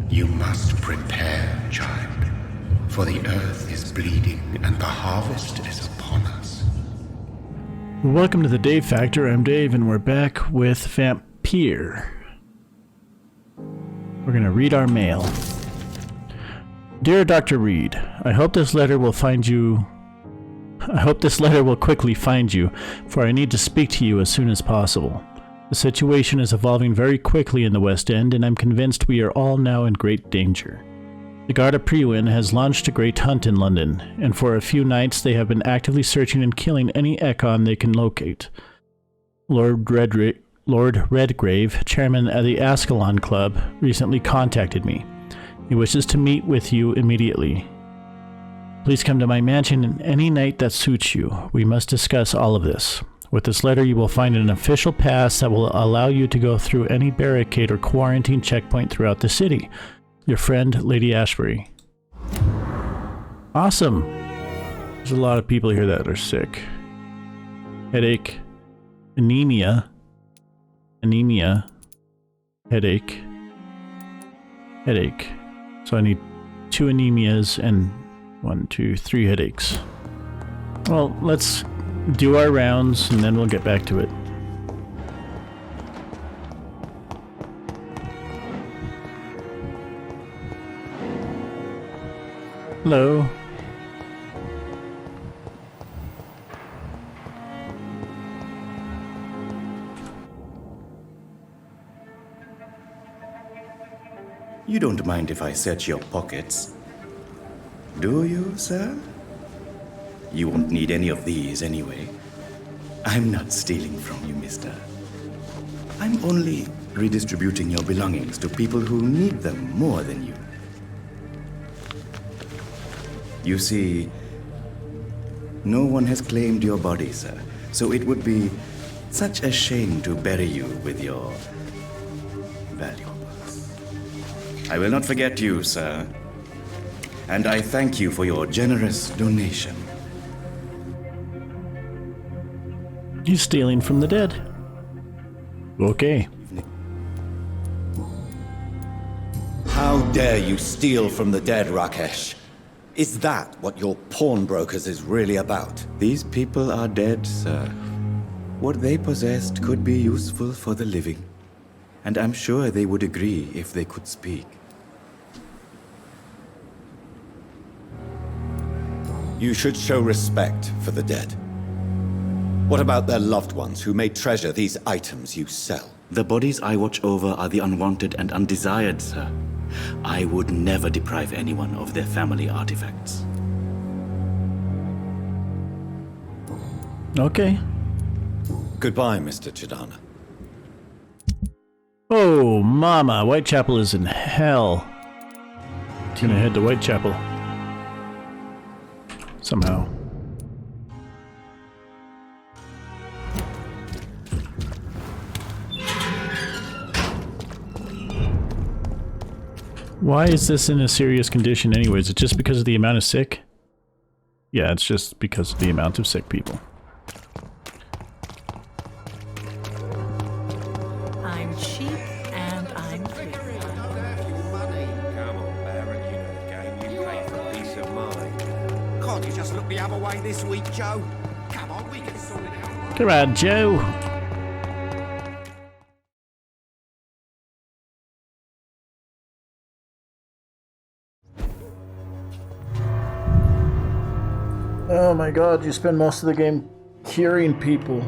You must prepare, child, for the earth is bleeding and the harvest is upon us. Welcome to the Dave Factor. I'm Dave, and we're back with Vampyr. We're going to read our mail. Dear Dr. Reed, I hope this letter will quickly find you, for I need to speak to you as soon as possible. The situation is evolving very quickly in the West End, and I'm convinced we are all now in great danger. The Guard of Priwen has launched a great hunt in London, and for a few nights they have been actively searching and killing any Ekon they can locate. Lord Redgrave, chairman of the Ascalon Club, recently contacted me. He wishes to meet with you immediately. Please come to my mansion any night that suits you. We must discuss all of this. With this letter, you will find an official pass that will allow you to go through any barricade or quarantine checkpoint throughout the city. Your friend, Lady Ashbury. Awesome. There's a lot of people here that are sick. Headache. Anemia. Headache. So I need 2 anemias and 1, 2, 3 headaches. Well, let's do our rounds and then we'll get back to it. Hello. You don't mind if I search your pockets, do you, sir? You won't need any of these anyway. I'm not stealing from you, mister. I'm only redistributing your belongings to people who need them more than you. You see, no one has claimed your body, sir, so it would be such a shame to bury you with your valuables. I will not forget you, sir, and I thank you for your generous donation. He's stealing from the dead. Okay. How dare you steal from the dead, Rakesh? Is that what your pawnbrokers is really about? These people are dead, sir. What they possessed could be useful for the living, and I'm sure they would agree if they could speak. You should show respect for the dead. What about their loved ones who may treasure these items you sell? The bodies I watch over are the unwanted and undesired, sir. I would never deprive anyone of their family artifacts. Okay. Goodbye, Mr. Chidana. Oh, mama, Whitechapel is in hell. Gonna head to Whitechapel. Somehow. Why is this in a serious condition anyways? Is it just because of the amount of sick? Yeah, it's just because of the amount of sick people. I'm cheap and I'm free. Come on, Barrett, you know the game. You pay for peace of mind. Can't you just look the other way this week, Joe? Come on, we can sort it out. Come on, Joe. Oh my god, you spend most of the game curing people.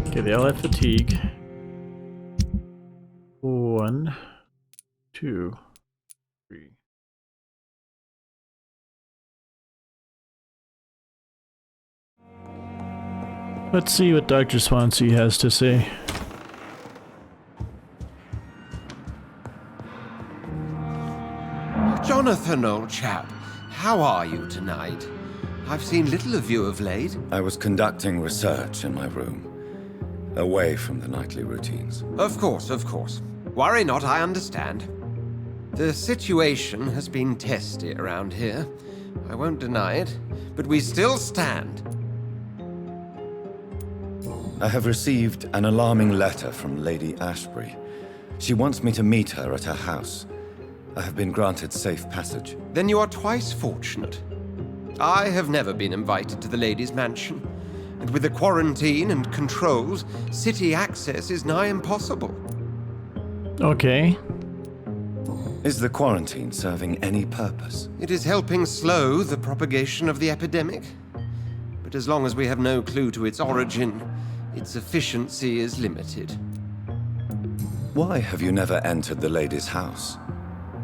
Okay, they all have fatigue. 1, 2, 3. Let's see what Dr. Swansea has to say. Jonathan, old chap, how are you tonight? I've seen little of you of late. I was conducting research in my room, away from the nightly routines. Of course, of course. Worry not, I understand. The situation has been testy around here. I won't deny it, but we still stand. I have received an alarming letter from Lady Ashbury. She wants me to meet her at her house. I have been granted safe passage. Then you are twice fortunate. I have never been invited to the lady's mansion, and with the quarantine and controls, city access is nigh impossible. Okay. Is the quarantine serving any purpose? It is helping slow the propagation of the epidemic. But as long as we have no clue to its origin, its efficiency is limited. Why have you never entered the lady's house?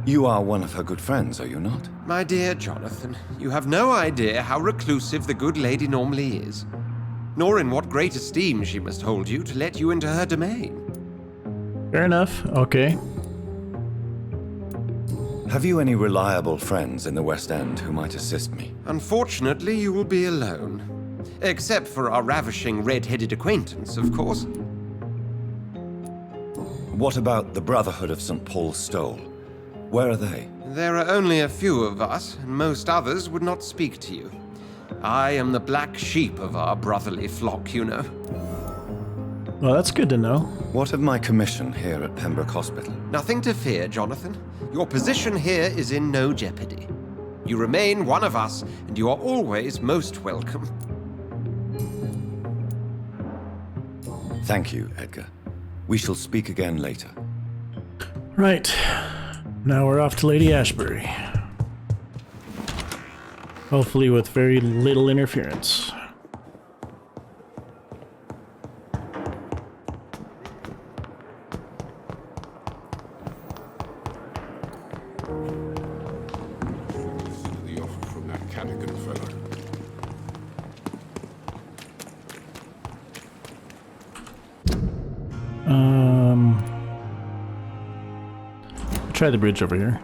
You are one of her good friends, are you not? My dear Jonathan, you have no idea how reclusive the good lady normally is, nor in what great esteem she must hold you to let you into her domain. Fair enough. Okay. Have you any reliable friends in the West End who might assist me? Unfortunately, you will be alone. Except for our ravishing red-headed acquaintance, of course. What about the Brotherhood of St. Paul's Stole? Where are they? There are only a few of us, and most others would not speak to you. I am the black sheep of our brotherly flock, you know. Well, that's good to know. What of my commission here at Pembroke Hospital? Nothing to fear, Jonathan. Your position here is in no jeopardy. You remain one of us, and you are always most welcome. Thank you, Edgar. We shall speak again later. Right. Now we're off to Lady Ashbury. Hopefully with very little interference. The offer from that Cadigan fellow. Try the bridge over here.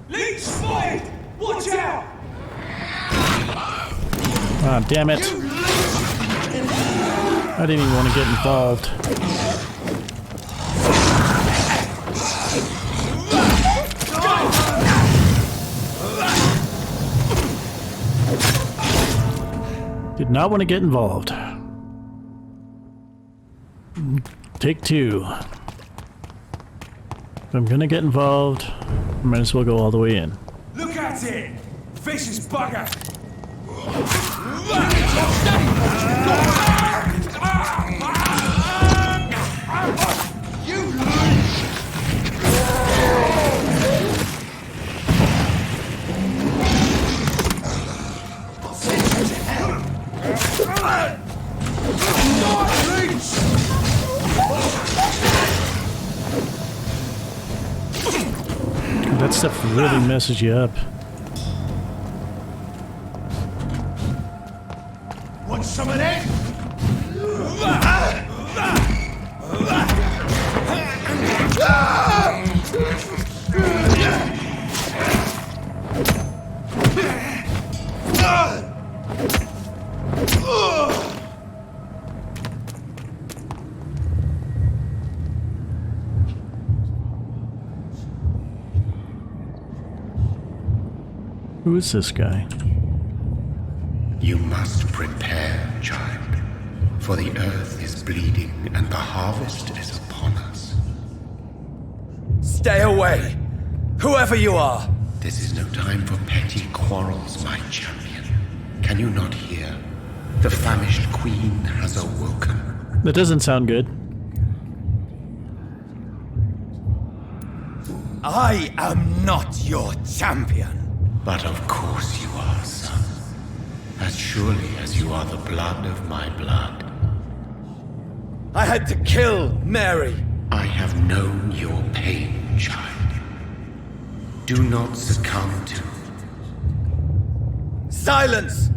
Leech spotted! Watch out! Ah, damn it. I didn't even want to get involved. Did not want to get involved. Take two. If I'm gonna get involved, I might as well go all the way in. Look at it! Vicious bugger! That stuff really messes you up. Want some of that? Who is this guy? You must prepare, child, for the earth is bleeding and the harvest is upon us. Stay away! Whoever you are! This is no time for petty quarrels, my champion. Can you not hear? The famished queen has awoken. That doesn't sound good. I am not your champion! But of course you are, son. As surely as you are the blood of my blood. I had to kill Mary! I have known your pain, child. Do not succumb to... Silence!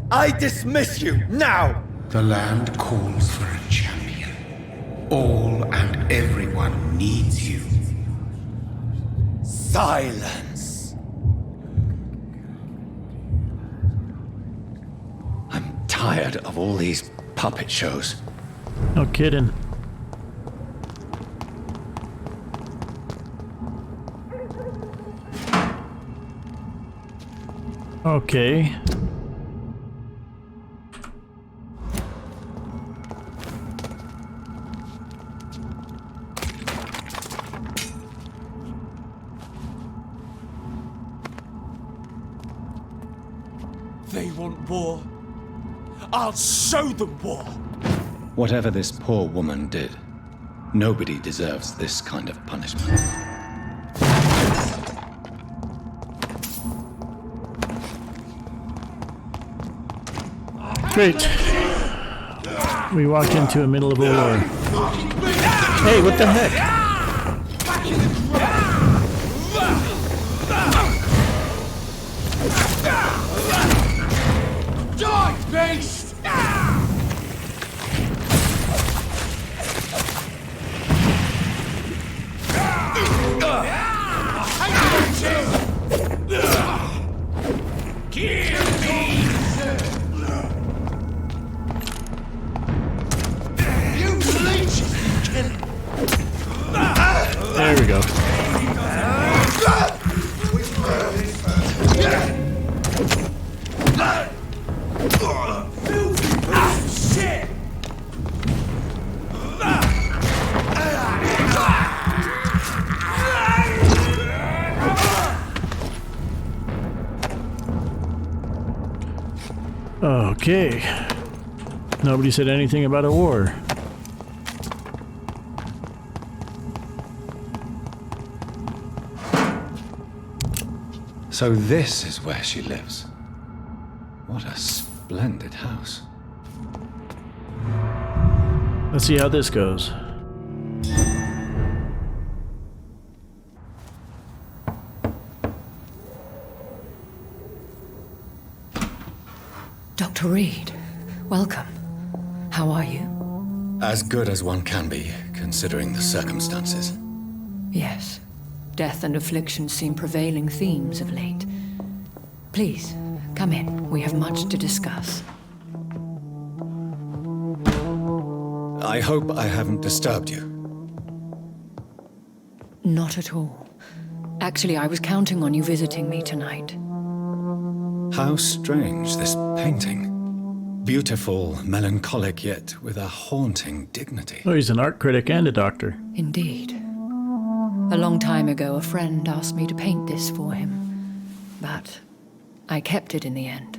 I dismiss you, now! The land calls for a champion. All and everyone needs you. Silence! tired of all these puppet shows. No kidding. Okay. They want war. I'll show them war. Whatever this poor woman did, nobody deserves this kind of punishment. Great. We walked into the middle of a war. Hey, what the heck? Die, beast! There we go. Shit! Okay. Nobody said anything about a war. So this is where she lives. What a splendid house. Let's see how this goes. Dr. Reed, welcome. How are you? As good as one can be, considering the circumstances. Yes. Death and affliction seem prevailing themes of late. Please, come in. We have much to discuss. I hope I haven't disturbed you. Not at all. Actually, I was counting on you visiting me tonight. How strange, this painting. Beautiful, melancholic, yet with a haunting dignity. Oh, he's an art critic and a doctor. Indeed. A long time ago, a friend asked me to paint this for him, but I kept it in the end.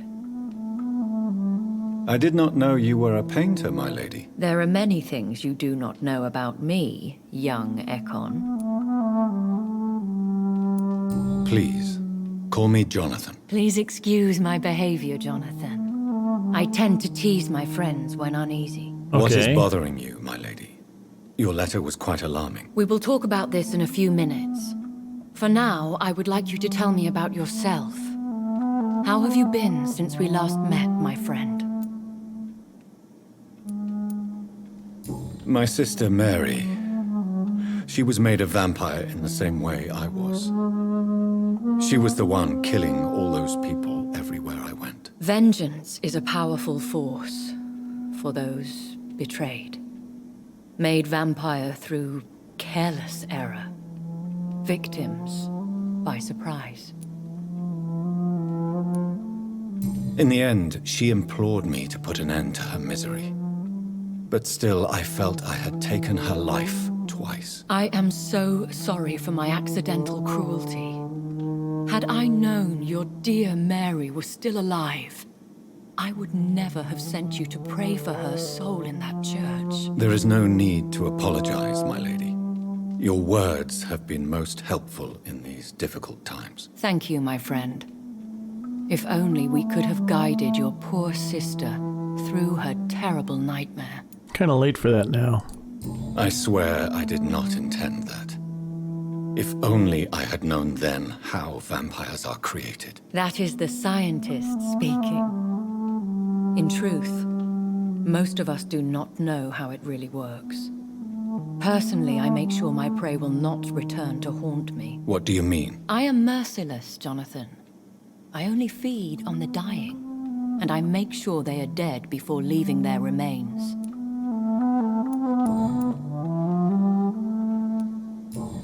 I did not know you were a painter, my lady. There are many things you do not know about me, young Ekon. Please, call me Jonathan. Please excuse my behavior, Jonathan. I tend to tease my friends when uneasy. What is Okay. bothering you, my lady? Your letter was quite alarming. We will talk about this in a few minutes. For now, I would like you to tell me about yourself. How have you been since we last met, my friend? My sister Mary. She was made a vampire in the same way I was. She was the one killing all those people everywhere I went. Vengeance is a powerful force for those betrayed. Made vampire through careless error. Victims by surprise. In the end, she implored me to put an end to her misery. But still, I felt I had taken her life twice. I am so sorry for my accidental cruelty. Had I known your dear Mary was still alive, I would never have sent you to pray for her soul in that church. There is no need to apologize, my lady. Your words have been most helpful in these difficult times. Thank you, my friend. If only we could have guided your poor sister through her terrible nightmare. Kind of late for that now. I swear I did not intend that. If only I had known then how vampires are created. That is the scientist speaking. In truth, most of us do not know how it really works. Personally, I make sure my prey will not return to haunt me. What do you mean? I am merciless, Jonathan. I only feed on the dying. and I make sure they are dead before leaving their remains.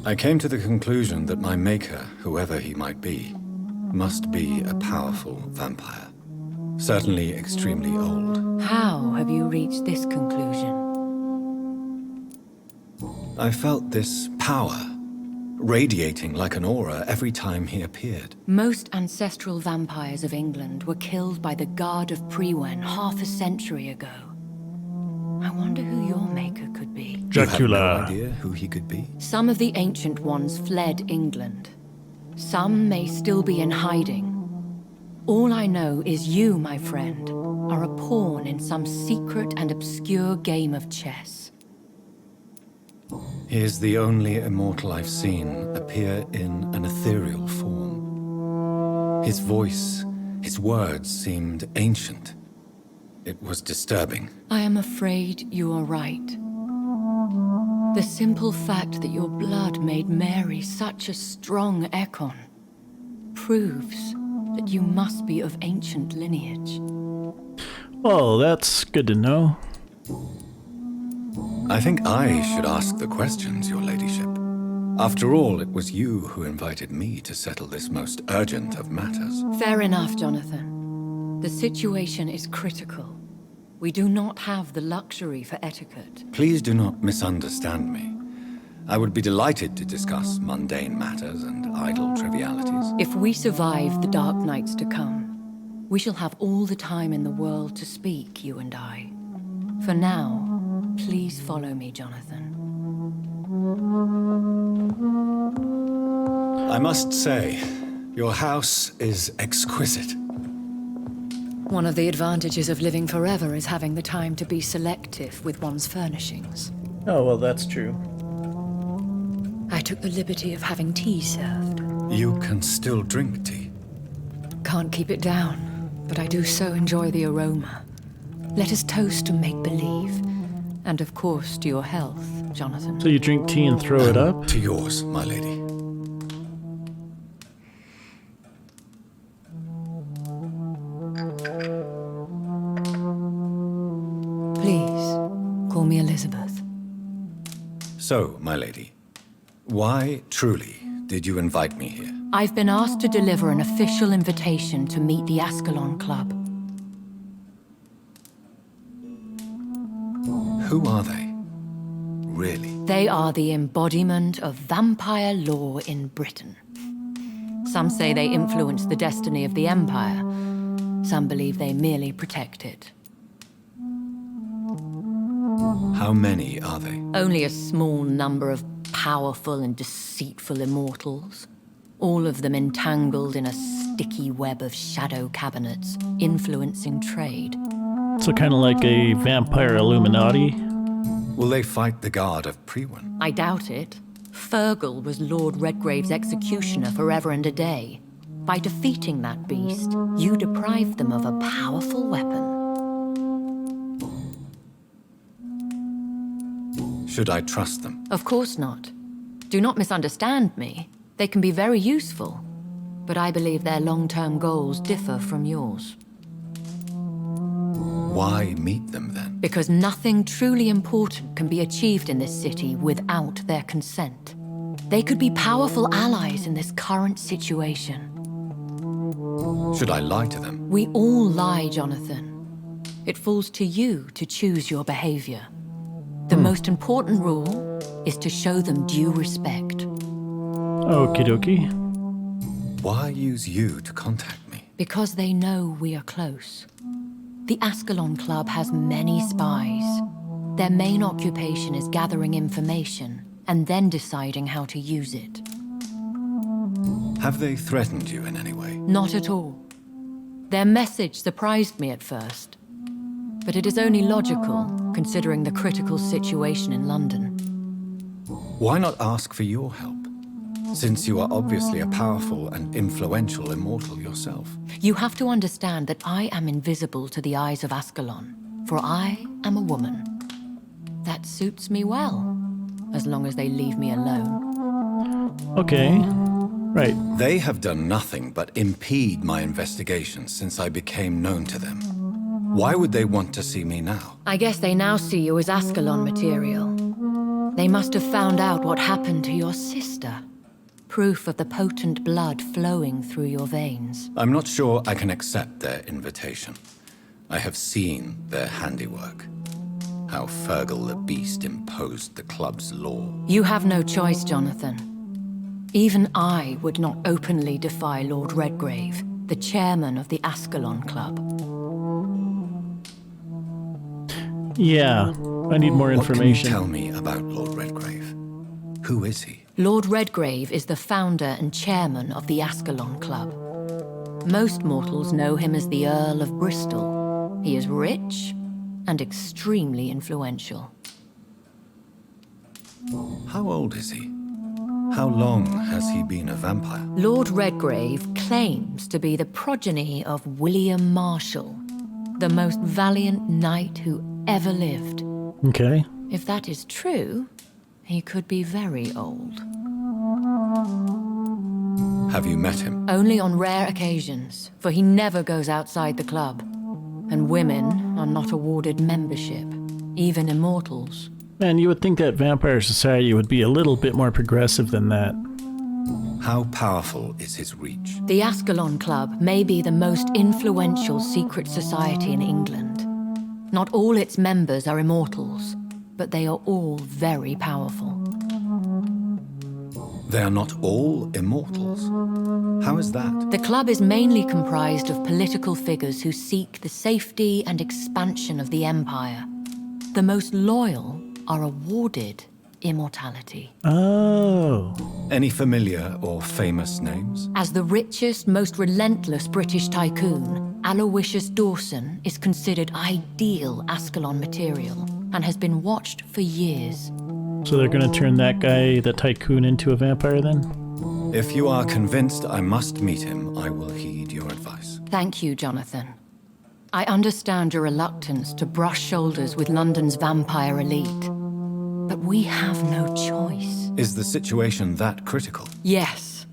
I came to the conclusion that my maker, whoever he might be, must be a powerful vampire. Certainly extremely old. How have you reached this conclusion? I felt this power radiating like an aura every time he appeared. Most ancestral vampires of England were killed by the Guard of Prewen half a century ago. I wonder who your maker could be. You have no Dracula. idea who he could be? Some of the ancient ones fled England. Some may still be in hiding. All I know is you, my friend, are a pawn in some secret and obscure game of chess. He is the only immortal I've seen appear in an ethereal form. His voice, his words seemed ancient. It was disturbing. I am afraid you are right. The simple fact that your blood made Mary such a strong Ekon proves that you must be of ancient lineage. Well, that's good to know. I think I should ask the questions, your ladyship. After all, it was you who invited me to settle this most urgent of matters. Fair enough, Jonathan. The situation is critical. We do not have the luxury for etiquette. Please do not misunderstand me. I would be delighted to discuss mundane matters and idle trivialities. If we survive the dark nights to come, we shall have all the time in the world to speak, you and I. For now, please follow me, Jonathan. I must say, your house is exquisite. One of the advantages of living forever is having the time to be selective with one's furnishings. Oh, well, that's true. I took the liberty of having tea served. You can still drink tea. Can't keep it down, but I do so enjoy the aroma. Let us toast to make-believe. And of course, to your health, Jonathan. So you drink tea and throw it up? To yours, my lady. Please, call me Elizabeth. So, my lady, why truly did you invite me here? I've been asked to deliver an official invitation to meet the Ascalon Club. Who are they? Really? They are the embodiment of vampire law in Britain. Some say they influence the destiny of the Empire. Some believe they merely protect it. How many are they? Only a small number of powerful and deceitful immortals. All of them entangled in a sticky web of shadow cabinets, influencing trade. So kind of like a vampire Illuminati? Will they fight the Guard of Prewen? I doubt it. Fergal was Lord Redgrave's executioner forever and a day. By defeating that beast, you deprived them of a powerful weapon. Should I trust them? Of course not. Do not misunderstand me. They can be very useful, but I believe their long-term goals differ from yours. Why meet them then? Because nothing truly important can be achieved in this city without their consent. They could be powerful allies in this current situation. Should I lie to them? We all lie, Jonathan. It falls to you to choose your behavior. The most important rule is to show them due respect. Okie dokie. Why use you to contact me? Because they know we are close. The Ascalon Club has many spies. Their main occupation is gathering information and then deciding how to use it. Have they threatened you in any way? Not at all. Their message surprised me at first. But it is only logical, considering the critical situation in London. Why not ask for your help? Since you are obviously a powerful and influential immortal yourself. You have to understand that I am invisible to the eyes of Ascalon, for I am a woman. That suits me well, as long as they leave me alone. Okay. Right. They have done nothing but impede my investigation since I became known to them. Why would they want to see me now? I guess they now see you as Ascalon material. They must have found out what happened to your sister. Proof of the potent blood flowing through your veins. I'm not sure I can accept their invitation. I have seen their handiwork. How Fergal the Beast imposed the club's law. You have no choice, Jonathan. Even I would not openly defy Lord Redgrave, the chairman of the Ascalon Club. Yeah, I need more information. What can you tell me about Lord Redgrave? Who is he? Lord Redgrave is the founder and chairman of the Ascalon Club. Most mortals know him as the Earl of Bristol. He is rich and extremely influential. How old is he? How long has he been a vampire? Lord Redgrave claims to be the progeny of William Marshall, the most valiant knight who ever lived. Okay. If that is true, he could be very old. Have you met him? Only on rare occasions, for he never goes outside the club. And women are not awarded membership, even immortals. Man, you would think that vampire society would be a little bit more progressive than that. How powerful is his reach? The Ascalon Club may be the most influential secret society in England. Not all its members are immortals, but they are all very powerful. They are not all immortals. How is that? The club is mainly comprised of political figures who seek the safety and expansion of the Empire. The most loyal are awarded immortality. Oh. Any familiar or famous names? As the richest, most relentless British tycoon, Aloysius Dawson is considered ideal Ascalon material and has been watched for years. So they're gonna turn that guy, the tycoon, into a vampire then? If you are convinced I must meet him, I will heed your advice. Thank you, Jonathan. I understand your reluctance to brush shoulders with London's vampire elite. But we have no choice. Is the situation that critical? Yes.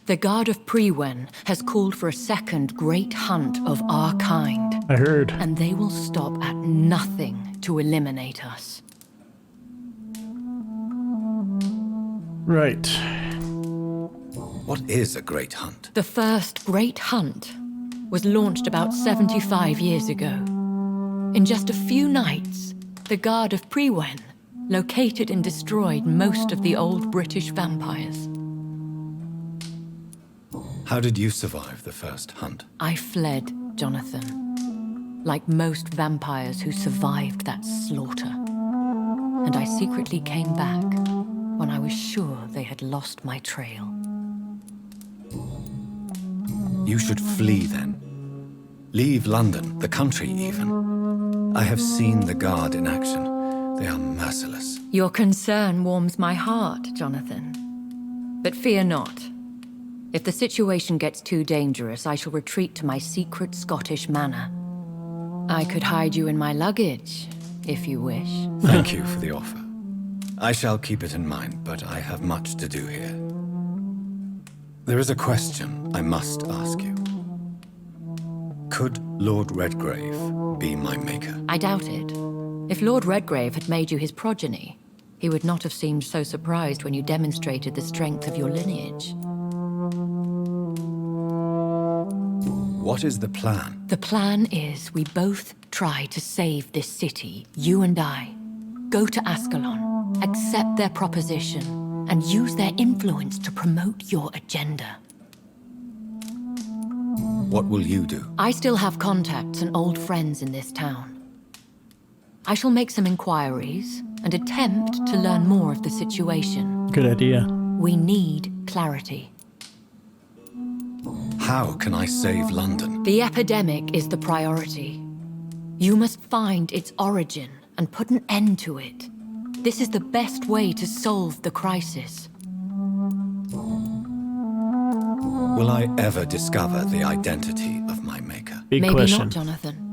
The Guard of Prewen has called for a second great hunt of our kind. I heard. And they will stop at nothing to eliminate us. Right. What is a great hunt? The first great hunt was launched about 75 years ago. In just a few nights, the Guard of Prewen located and destroyed most of the old British vampires. How did you survive the first hunt? I fled, Jonathan, like most vampires who survived that slaughter. And I secretly came back when I was sure they had lost my trail. You should flee then. Leave London, the country even. I have seen the Guard in action. They are merciless. Your concern warms my heart, Jonathan. But fear not. If the situation gets too dangerous, I shall retreat to my secret Scottish manor. I could hide you in my luggage, if you wish. Thank you for the offer. I shall keep it in mind, but I have much to do here. There is a question I must ask you. Could Lord Redgrave be my maker? I doubt it. If Lord Redgrave had made you his progeny, he would not have seemed so surprised when you demonstrated the strength of your lineage. What is the plan? The plan is we both try to save this city, you and I. Go to Ascalon, accept their proposition, and use their influence to promote your agenda. What will you do? I still have contacts and old friends in this town. I shall make some inquiries and attempt to learn more of the situation. Good idea. We need clarity. How can I save London? The epidemic is the priority. You must find its origin and put an end to it. This is the best way to solve the crisis. Will I ever discover the identity of my maker? Big Maybe question. not, Jonathan.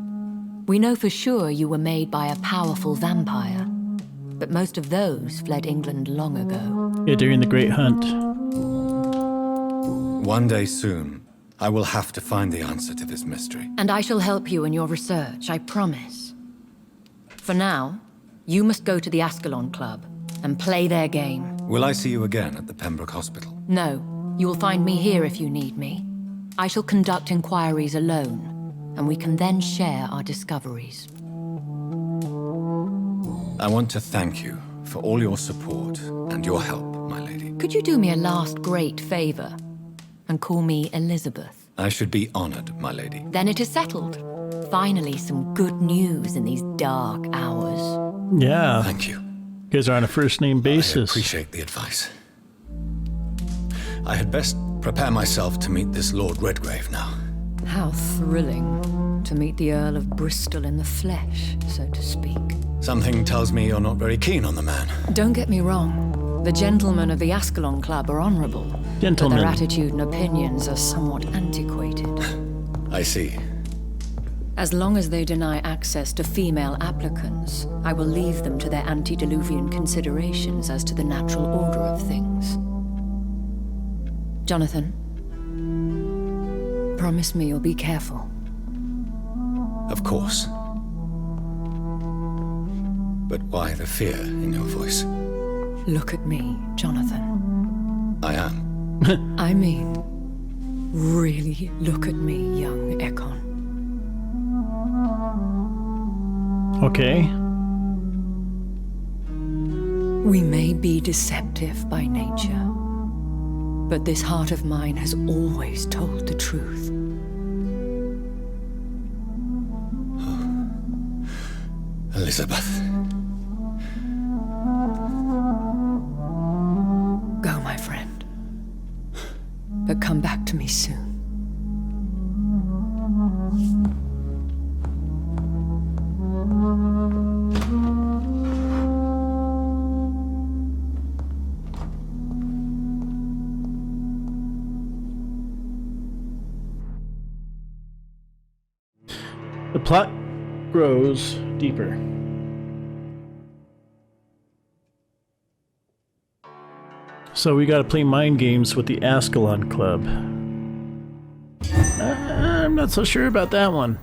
We know for sure you were made by a powerful vampire, but most of those fled England long ago. Yeah, during the Great Hunt. One day soon, I will have to find the answer to this mystery. And I shall help you in your research, I promise. For now, you must go to the Ascalon Club and play their game. Will I see you again at the Pembroke Hospital? No, you will find me here if you need me. I shall conduct inquiries alone, and we can then share our discoveries. I want to thank you for all your support and your help, my lady. Could you do me a last great favor and call me Elizabeth? I should be honored, my lady. Then it is settled. Finally, some good news in these dark hours. Yeah. Thank you. You guys are on a first-name I basis. appreciate the advice. I had best prepare myself to meet this Lord Redgrave now. How thrilling to meet the Earl of Bristol in the flesh, so to speak. Something tells me you're not very keen on the man. Don't get me wrong. The gentlemen of the Ascalon Club are honorable. Gentlemen. But their attitude and opinions are somewhat antiquated. I see. As long as they deny access to female applicants, I will leave them to their antediluvian considerations as to the natural order of things. Jonathan, promise me you'll be careful. Of course. But why the fear in your voice? Look at me, Jonathan. I am. I mean, really look at me, young Ekon. Okay. We may be deceptive by nature, but this heart of mine has always told the truth. Elizabeth. Go, my friend. But come back to me soon. The plot grows deeper. So we gotta play mind games with the Ascalon Club. I'm not so sure about that one.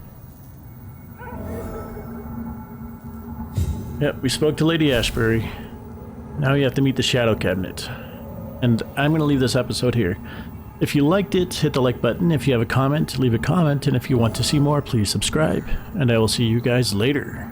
Yep, we spoke to Lady Ashbury. Now you have to meet the Shadow Cabinet. And I'm gonna leave this episode here. If you liked it, hit the like button. If you have a comment, leave a comment. And if you want to see more, please subscribe. And I will see you guys later.